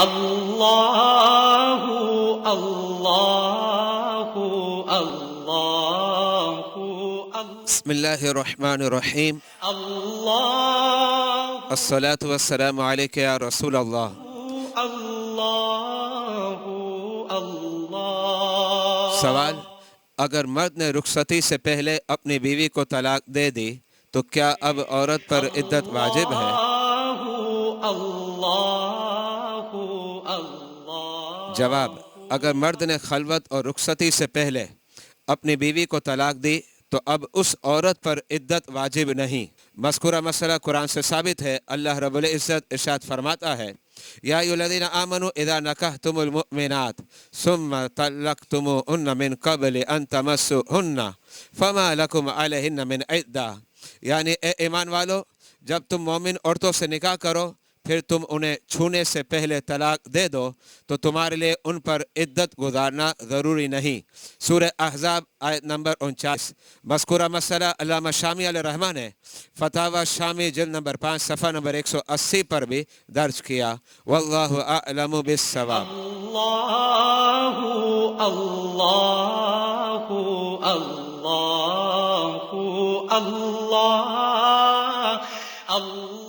اللہ اللہ اللہ بسم اللہ الرحمن الرحیم اللہ الصلاة والسلام علیک یا رسول اللہ۔ اللہ اللہ۔ سوال: اگر مرد نے رخصتی سے پہلے اپنی بیوی کو طلاق دے دی تو کیا اب عورت پر عدت واجب ہے؟ جواب: اگر مرد نے خلوت اور رخصتی سے پہلے اپنی بیوی کو طلاق دی تو اب اس عورت پر عدت واجب نہیں۔ مذکورہ مسئلہ قرآن سے ثابت ہے۔ اللہ رب العزت ارشاد فرماتا ہے: یا ایھا الذین آمنوا اذا نکحتم المؤمنات ثم طلقتموہن من قبل ان تمسوہن فما لکم علیہن من عدہ، یعنی اے ایمان والو، جب تم مومن عورتوں سے نکاح کرو پھر تم انہیں چھونے سے پہلے طلاق دے دو تو تمہارے لیے ان پر عدت گزارنا ضروری نہیں۔ سورہ احزاب آیت نمبر 49۔ مذکورہ مسئلہ علامہ شامی علیہ الرحمہ نے فتاوی شامی جلد نمبر 5 صفحہ نمبر 180 پر بھی درج کیا۔ واللہ اعلم بالصواب۔ اللہ اللہ اللہ اللہ اللہ۔